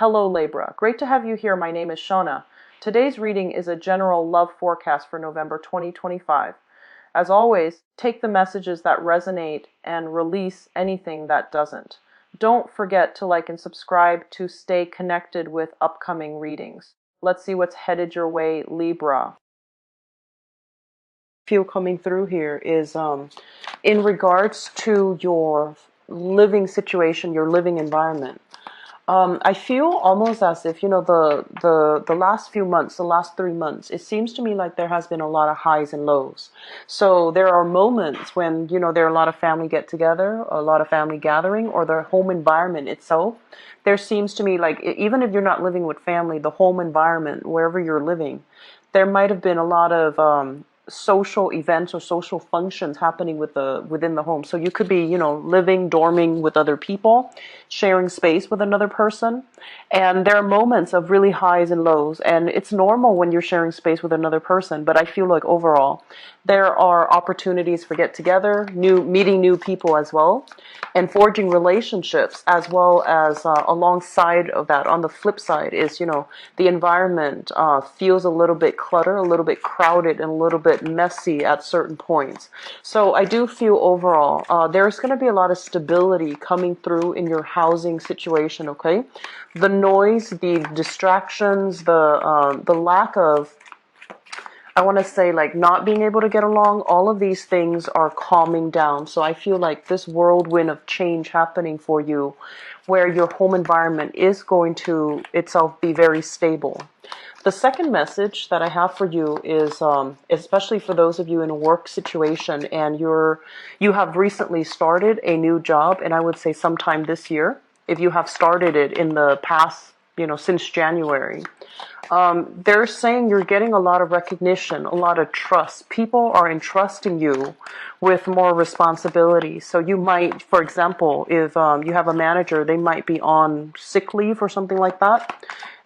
Hello Libra, great to have you here. My name is Shona. Today's reading is a general love forecast for November 2025. As always, take the messages that resonate and release anything that doesn't. Don't forget to like and subscribe to stay connected with upcoming readings. Let's see what's headed your way, Libra. Feel coming through here is in regards to your living situation, your living environment. I feel almost as if, the last few months, the last 3 months, it seems to me like there has been a lot of highs and lows. So there are moments when, there are a lot of family get together, a lot of family gathering, or the home environment itself. There seems to me like, even if you're not living with family, the home environment, wherever you're living, there might have been a lot of social events or social functions happening within the home. So you could be, living, dorming with other people, sharing space with another person. And there are moments of really highs and lows. And it's normal when you're sharing space with another person. But I feel like overall, there are opportunities for get together, meeting new people as well, and forging relationships, as well as alongside of that, on the flip side is, the environment feels a little bit cluttered, a little bit crowded, and a little bit messy at certain points. So I do feel overall there's going to be a lot of stability coming through in your housing situation. Okay, the noise, the distractions, the lack of, I want to say, like, not being able to get along, all of these things are calming down. So I feel like this whirlwind of change happening for you, where your home environment is going to itself be very stable. The second message that I have for you is, especially for those of you in a work situation and you have recently started a new job, and I would say sometime this year, if you have started it in the past, since January. They're saying you're getting a lot of recognition, a lot of trust. People are entrusting you with more responsibility. So you might, for example, if you have a manager, they might be on sick leave or something like that.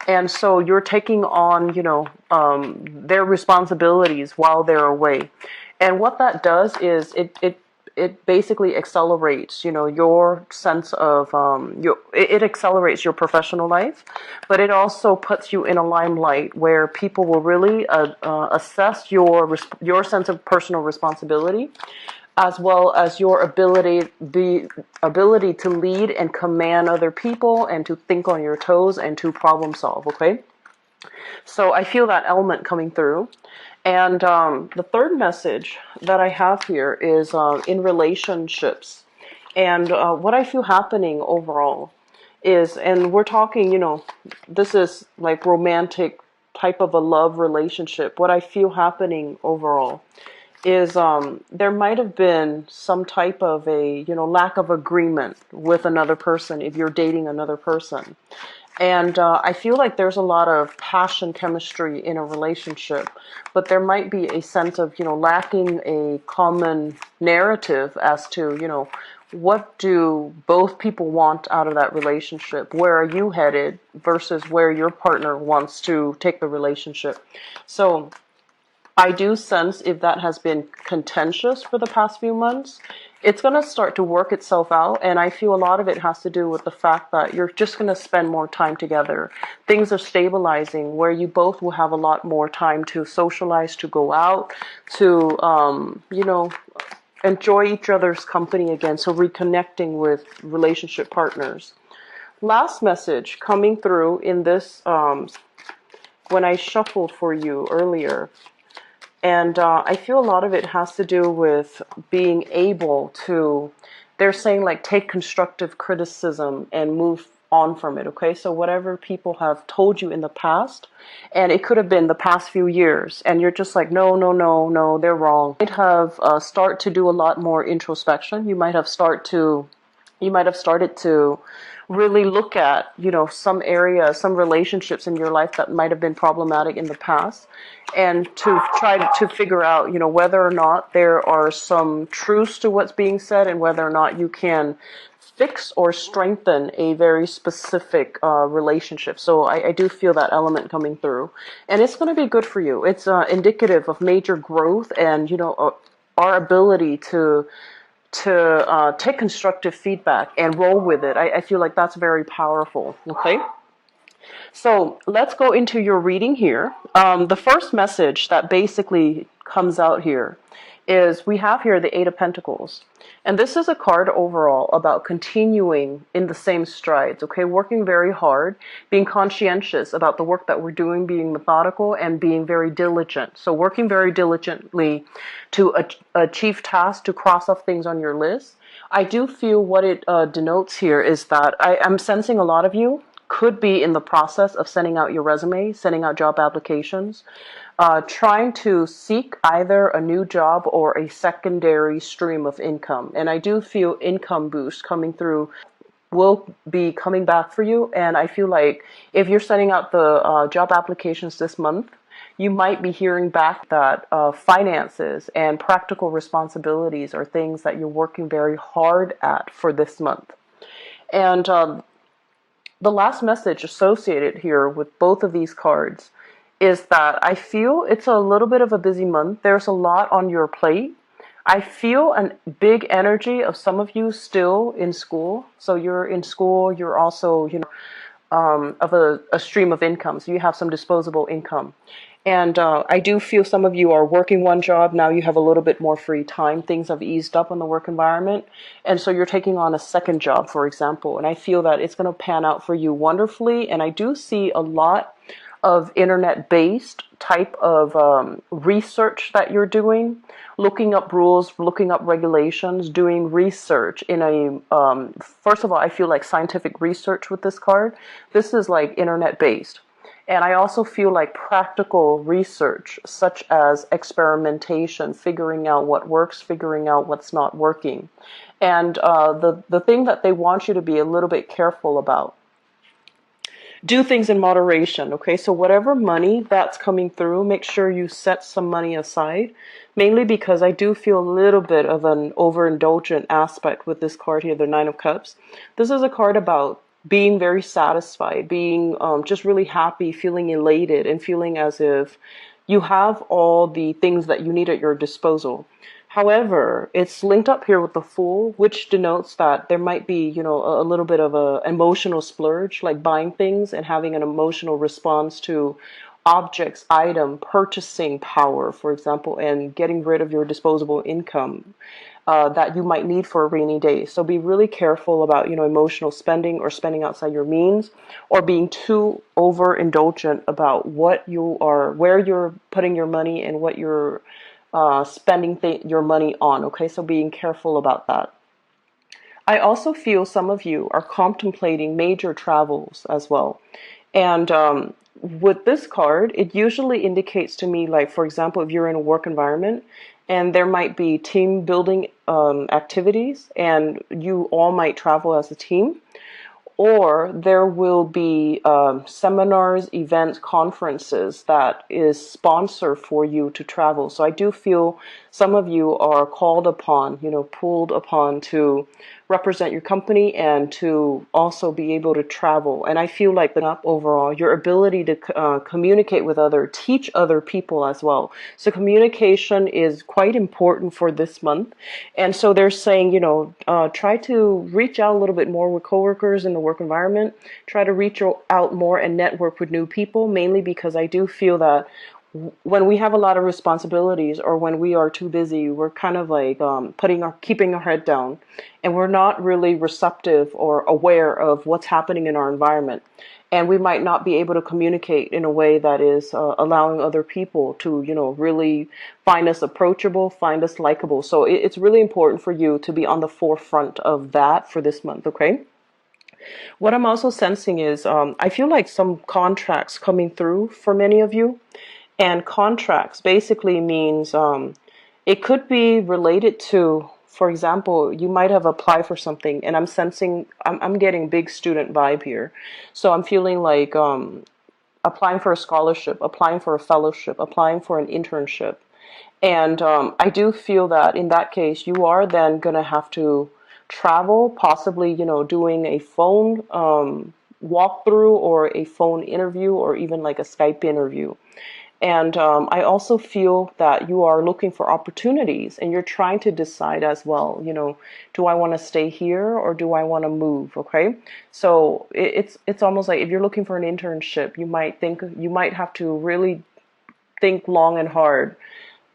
And so you're taking on, their responsibilities while they're away. And what that does is it basically accelerates, your sense of, it accelerates your professional life, but it also puts you in a limelight where people will really assess your sense of personal responsibility, as well as your ability to lead and command other people and to think on your toes and to problem solve. Okay, so I feel that element coming through. And the third message that I have here is in relationships. And what I feel happening overall is, and we're talking, this is like romantic type of a love relationship. What I feel happening overall is there might have been some type of a, lack of agreement with another person if you're dating another person. And I feel like there's a lot of passion, chemistry in a relationship, but there might be a sense of, lacking a common narrative as to, what do both people want out of that relationship? Where are you headed versus where your partner wants to take the relationship? So I do sense if that has been contentious for the past few months, it's going to start to work itself out. And I feel a lot of it has to do with the fact that you're just going to spend more time together. Things are stabilizing where you both will have a lot more time to socialize, to go out, to, enjoy each other's company again. So reconnecting with relationship partners. Last message coming through in this, when I shuffled for you earlier. And I feel a lot of it has to do with being able to, they're saying, like, take constructive criticism and move on from it, okay? So whatever people have told you in the past, and it could have been the past few years, and you're just like, no, no, no, no, they're wrong. You might have start to do a lot more introspection. You might have started to really look at, some areas, some relationships in your life that might have been problematic in the past, and to try to figure out, whether or not there are some truths to what's being said and whether or not you can fix or strengthen a very specific relationship. So I do feel that element coming through, and it's going to be good for you. It's indicative of major growth and, our ability to take constructive feedback and roll with it. I feel like that's very powerful. Okay. So let's go into your reading here. The first message that basically comes out here is we have here the Eight of Pentacles. And this is a card overall about continuing in the same strides, okay? Working very hard, being conscientious about the work that we're doing, being methodical, and being very diligent. So working very diligently to achieve tasks, to cross off things on your list. I do feel what it denotes here is that I'm sensing a lot of you could be in the process of sending out your resume, sending out job applications, trying to seek either a new job or a secondary stream of income. And I do feel income boost coming through will be coming back for you. And I feel like if you're sending out the job applications this month, you might be hearing back that finances and practical responsibilities are things that you're working very hard at for this month. And the last message associated here with both of these cards is that I feel it's a little bit of a busy month. There's a lot on your plate. I feel a big energy of some of you still in school. So you're in school, you're also, of a stream of income. So you have some disposable income. And I do feel some of you are working one job. Now you have a little bit more free time. Things have eased up in the work environment. And so you're taking on a second job, for example. And I feel that it's going to pan out for you wonderfully. And I do see a lot of internet-based type of research that you're doing, looking up rules, looking up regulations, doing research in a, first of all, I feel like scientific research with this card. This is like internet-based. And I also feel like practical research, such as experimentation, figuring out what works, figuring out what's not working. And the thing that they want you to be a little bit careful about, do things in moderation, okay? So whatever money that's coming through, make sure you set some money aside, mainly because I do feel a little bit of an overindulgent aspect with this card here, the Nine of Cups. This is a card about being very satisfied, being just really happy, feeling elated, and feeling as if you have all the things that you need at your disposal. However, it's linked up here with the Fool, which denotes that there might be, a little bit of an emotional splurge, like buying things and having an emotional response to objects, item, purchasing power, for example, and getting rid of your disposable income that you might need for a rainy day. So be really careful about, emotional spending or spending outside your means, or being too overindulgent about what you are, where you're putting your money and what you're spending your money on. Okay, so being careful about that. I also feel some of you are contemplating major travels as well. And with this card, it usually indicates to me, like, for example, if you're in a work environment and there might be team building activities and you all might travel as a team, or there will be seminars, events, conferences that is sponsored for you to travel. So I do feel some of you are called upon, pulled upon to represent your company and to also be able to travel. And I feel like up overall, your ability to communicate with teach other people as well. So communication is quite important for this month. And so they're saying, try to reach out a little bit more with coworkers in the work environment. Try to reach out more and network with new people, mainly because I do feel that when we have a lot of responsibilities or when we are too busy, we're kind of like keeping our head down, and we're not really receptive or aware of what's happening in our environment. And we might not be able to communicate in a way that is allowing other people to, really find us approachable, find us likable. So it's really important for you to be on the forefront of that for this month, okay? What I'm also sensing is I feel like some contracts coming through for many of you. And contracts basically means it could be related to, for example, you might have applied for something, and I'm sensing, I'm getting big student vibe here. So I'm feeling like applying for a scholarship, applying for a fellowship, applying for an internship. And I do feel that in that case, you are then going to have to travel, possibly, doing a phone walkthrough or a phone interview or even like a Skype interview. And I also feel that you are looking for opportunities and you're trying to decide as well, do I want to stay here or do I want to move? Okay. So it's almost like if you're looking for an internship, you might have to really think long and hard.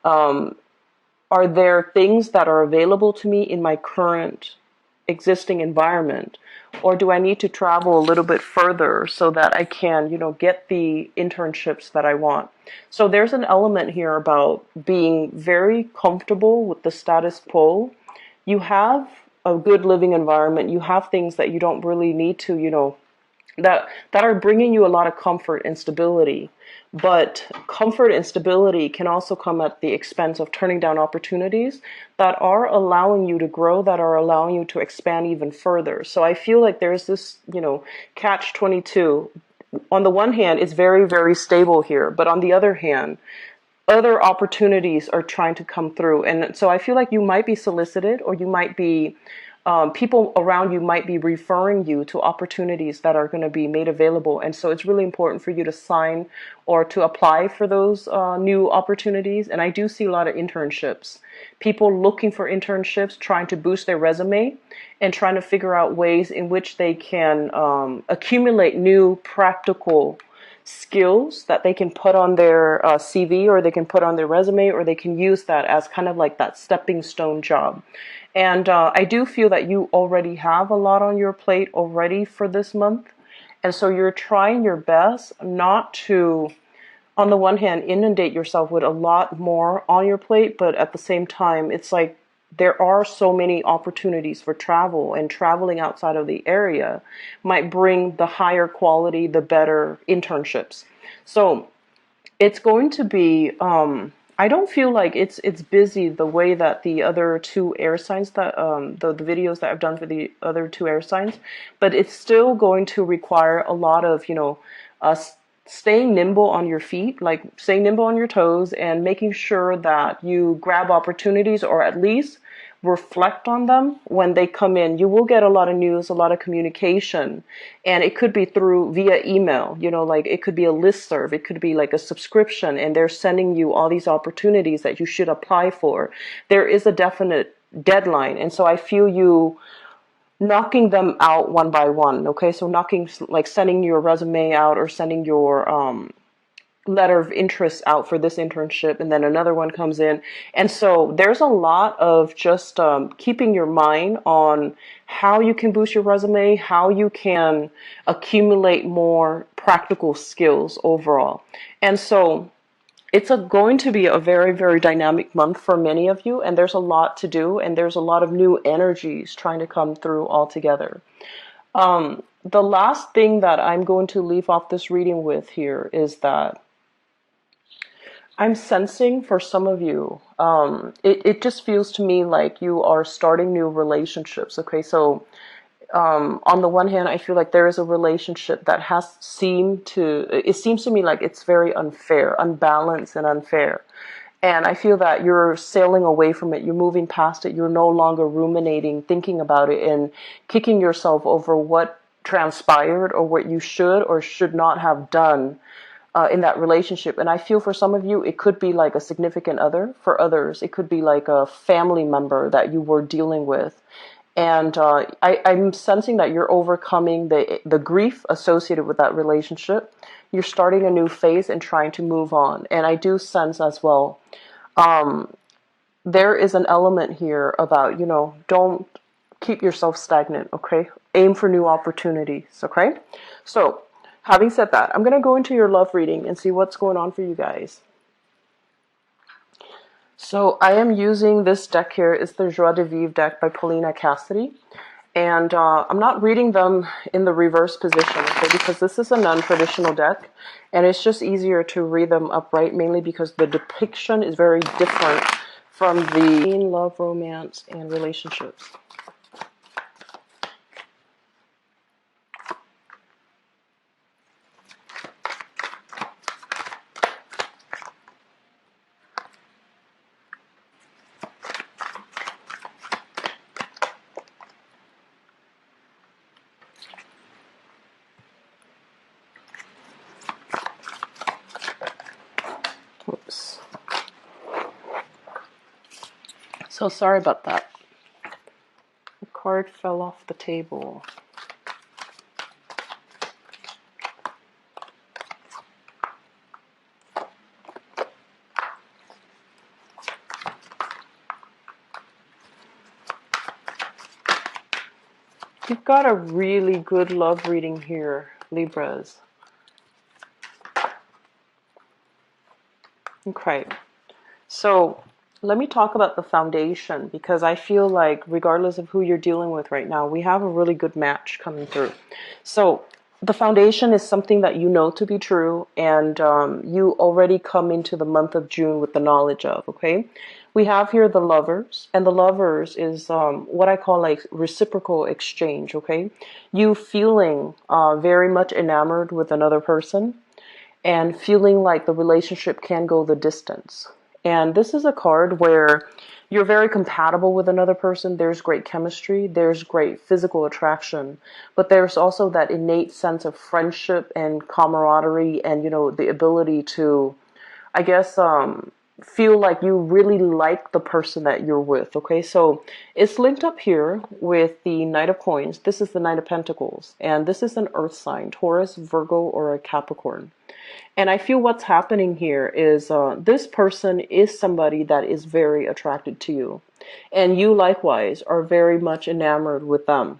Are there things that are available to me in my current existing environment? Or do I need to travel a little bit further so that I can, get the internships that I want? So there's an element here about being very comfortable with the status quo. You have a good living environment. You have things that you don't really need to, that are bringing you a lot of comfort and stability. But comfort and stability can also come at the expense of turning down opportunities that are allowing you to grow, that are allowing you to expand even further. So I feel like there's this, catch 22. On the one hand, it's very, very stable here. But on the other hand, other opportunities are trying to come through. And so I feel like you might be solicited, or you might be people around you might be referring you to opportunities that are going to be made available. And so it's really important for you to sign or to apply for those new opportunities. And I do see a lot of internships, people looking for internships, trying to boost their resume and trying to figure out ways in which they can accumulate new practical skills that they can put on their CV, or they can put on their resume, or they can use that as kind of like that stepping stone job. And I do feel that you already have a lot on your plate already for this month. And so you're trying your best not to, on the one hand, inundate yourself with a lot more on your plate, but at the same time, it's like there are so many opportunities for travel, and traveling outside of the area might bring the higher quality, the better internships. So it's going to be, I don't feel like it's busy the way that the other two air signs that the videos that I've done for the other two air signs, but it's still going to require a lot of, us staying nimble on your feet, like staying nimble on your toes, and making sure that you grab opportunities, or at least reflect on them when they come in. You will get a lot of news, a lot of communication, and it could be through via email, like it could be a listserv, it could be like a subscription, and they're sending you all these opportunities that you should apply for. There is a definite deadline, and so I feel you knocking them out one by one. Okay, so like sending your resume out, or sending your letter of interest out for this internship, and then another one comes in. And so there's a lot of just keeping your mind on how you can boost your resume, how you can accumulate more practical skills overall. And so it's going to be a very, very dynamic month for many of you, and there's a lot to do, and there's a lot of new energies trying to come through all together. The last thing that I'm going to leave off this reading with here is that I'm sensing for some of you, it just feels to me like you are starting new relationships. Okay, so on the one hand, I feel like there is a relationship that it seems to me like it's very unfair, unbalanced and unfair. And I feel that you're sailing away from it. You're moving past it. You're no longer ruminating, thinking about it, and kicking yourself over what transpired or what you should or should not have done in that relationship. And I feel for some of you, it could be like a significant other. For others, it could be like a family member that you were dealing with. And I'm sensing that you're overcoming the grief associated with that relationship. You're starting a new phase and trying to move on. And I do sense as well, there is an element here about, don't keep yourself stagnant, okay? Aim for new opportunities, okay? So, having said that, I'm going to go into your love reading and see what's going on for you guys. So I am using this deck here. It's the Joie de Vivre deck by Paulina Cassidy. And I'm not reading them in the reverse position, okay, because this is a non-traditional deck. And it's just easier to read them upright, mainly because the depiction is very different from the love, romance, and relationships. Oops. So sorry about that. The card fell off the table. You've got a really good love reading here, Libras. Okay, so let me talk about the foundation, because I feel like regardless of who you're dealing with right now, we have a really good match coming through. So the foundation is something that you know to be true, and you already come into the month of June with the knowledge of, okay? We have here the lovers, and the lovers is what I call like reciprocal exchange, okay? You feeling very much enamored with another person, and feeling like the relationship can go the distance. And this is a card where you're very compatible with another person. There's great chemistry, there's great physical attraction, but there's also that innate sense of friendship and camaraderie, and the ability to, I guess, feel like you really like the person that you're with. Okay, so it's linked up here with the Knight of Coins. This is the Knight of Pentacles, and this is an earth sign, Taurus, Virgo, or a Capricorn. And I feel what's happening here is this person is somebody that is very attracted to you, and you likewise are very much enamored with them.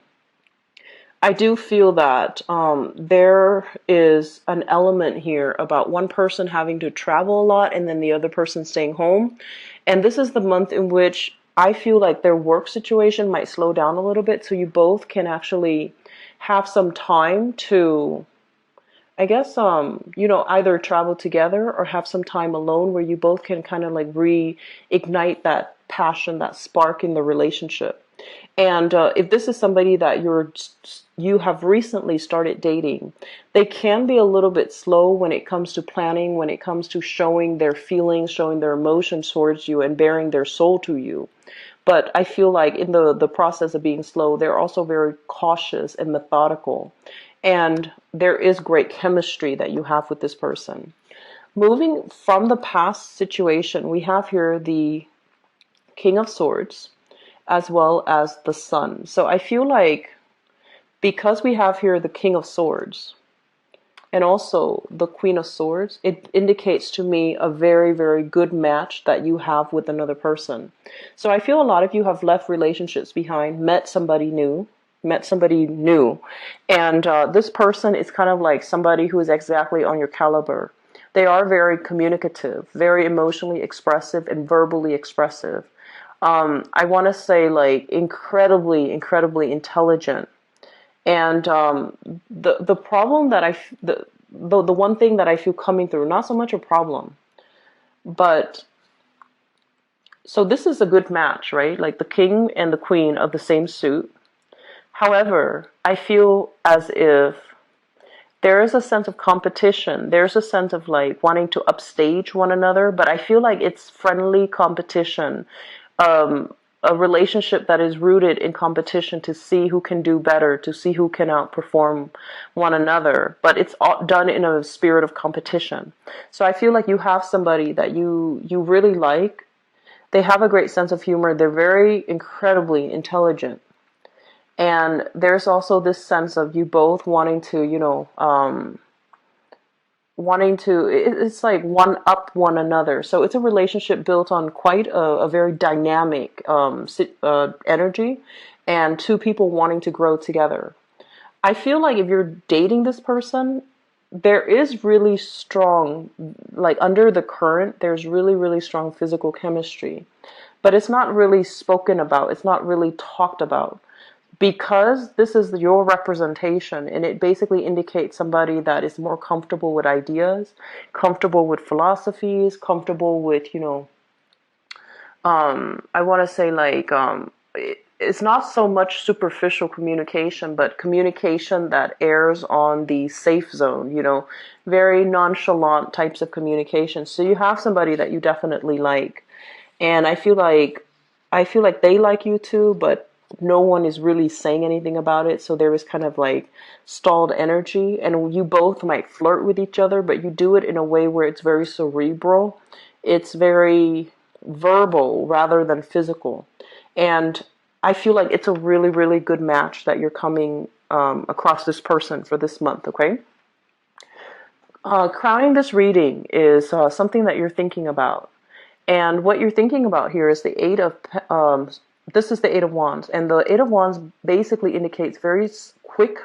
I do feel that there is an element here about one person having to travel a lot and then the other person staying home. And this is the month in which I feel like their work situation might slow down a little bit, so you both can actually have some time to, I guess, either travel together or have some time alone where you both can kind of like reignite that passion, that spark in the relationship. And if this is somebody that you have recently started dating, they can be a little bit slow when it comes to planning, when it comes to showing their feelings, showing their emotions towards you, and bearing their soul to you. But I feel like in the process of being slow, they're also very cautious and methodical. And there is great chemistry that you have with this person. Moving from the past situation, we have here the King of Swords as well as the Sun. So I feel like because we have here the King of Swords and also the Queen of Swords, it indicates to me a very, very good match that you have with another person. So I feel a lot of you have left relationships behind, met somebody new, and this person is kind of like somebody who is exactly on your caliber. They are very communicative, very emotionally expressive, and verbally expressive. I want to say like incredibly, incredibly intelligent. And the problem that the one thing that I feel coming through, not so much a problem, but so this is a good match, right? Like the king and the queen of the same suit. However, I feel as if there is a sense of competition. There's a sense of like wanting to upstage one another, but I feel like it's friendly competition. A relationship that is rooted in competition to see who can do better, to see who can outperform one another, but it's all done in a spirit of competition. So I feel like you have somebody that you really like. They have a great sense of humor. They're very incredibly intelligent. And there's also this sense of you both wanting to, it's like one up one another. So it's a relationship built on quite a very dynamic energy, and two people wanting to grow together. I feel like if you're dating this person, there is really strong, like under the current, there's really, really strong physical chemistry. But it's not really spoken about. It's not really talked about. Because this is your representation, and it basically indicates somebody that is more comfortable with ideas, comfortable with philosophies, comfortable with, I want to say like, it's not so much superficial communication, but communication that airs on the safe zone, very nonchalant types of communication. So you have somebody that you definitely like. And I feel like they like you too, but no one is really saying anything about it. So there is kind of like stalled energy, and you both might flirt with each other, but you do it in a way where it's very cerebral. It's very verbal rather than physical. And I feel like it's a really, really good match that you're coming across this person for this month, okay? Crowning this reading is something that you're thinking about. And what you're thinking about here is the this is the Eight of Wands. And the Eight of Wands basically indicates very quick,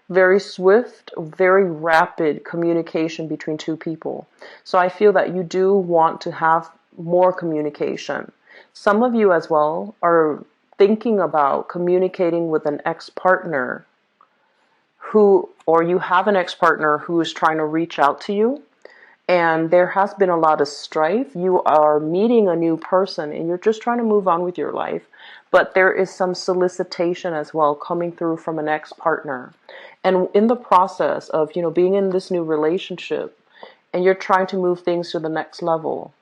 very swift, very rapid communication between two people. So I feel that you do want to have more communication. Some of you as well are thinking about communicating with an ex-partner or you have an ex-partner who is trying to reach out to you, and there has been a lot of strife. You are meeting a new person and you're just trying to move on with your life, but there is some solicitation as well coming through from an ex-partner. And in the process of, being in this new relationship and you're trying to move things to the next level,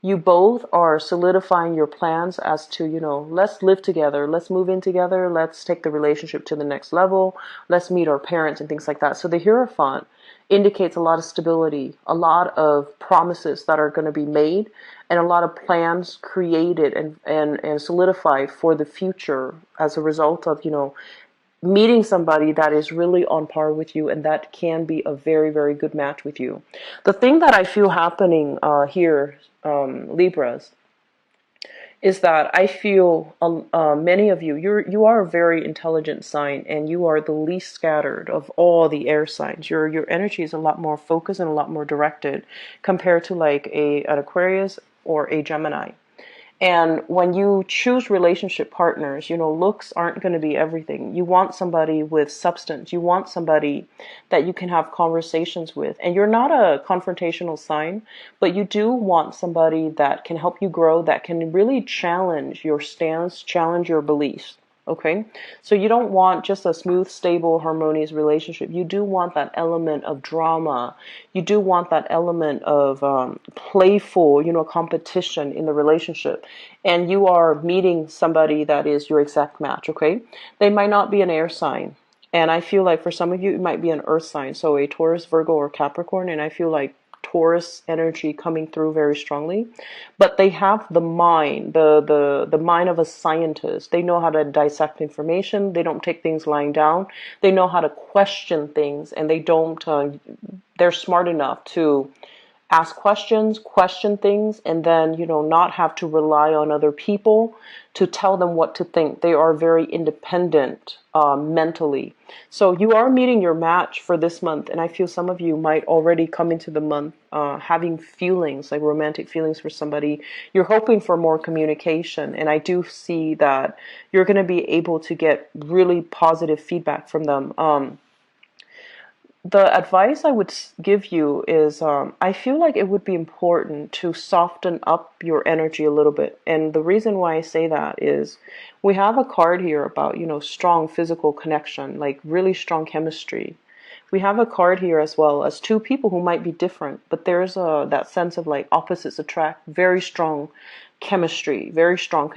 you both are solidifying your plans as to, let's live together, let's move in together, let's take the relationship to the next level, let's meet our parents and things like that. So the Hierophant indicates a lot of stability, a lot of promises that are going to be made, and a lot of plans created and solidified for the future as a result of, meeting somebody that is really on par with you and that can be a very, very good match with you. The thing that I feel happening here, Libras, is that I feel many of you, you are a very intelligent sign, and you are the least scattered of all the air signs. Your energy is a lot more focused and a lot more directed compared to like an Aquarius or a Gemini. And when you choose relationship partners, looks aren't going to be everything. You want somebody with substance. You want somebody that you can have conversations with. And you're not a confrontational sign, but you do want somebody that can help you grow, that can really challenge your stance, challenge your beliefs. Okay, so you don't want just a smooth, stable, harmonious relationship. You do want that element of drama. You do want that element of playful, competition in the relationship. And you are meeting somebody that is your exact match, okay? They might not be an air sign. And I feel like for some of you, it might be an earth sign. So a Taurus, Virgo, or Capricorn. And I feel like Taurus energy coming through very strongly, but they have the mind, the mind of a scientist. They know how to dissect information. They don't take things lying down. They know how to question things, and they don't. They're smart enough to ask questions, question things, and then, not have to rely on other people to tell them what to think. They are very independent mentally. So you are meeting your match for this month, and I feel some of you might already come into the month having feelings, like romantic feelings for somebody. You're hoping for more communication, and I do see that you're going to be able to get really positive feedback from them. The advice I would give you is I feel like it would be important to soften up your energy a little bit. And the reason why I say that is we have a card here about, strong physical connection, like really strong chemistry. We have a card here as well as two people who might be different, but there's that sense of like opposites attract, very strong chemistry, very strong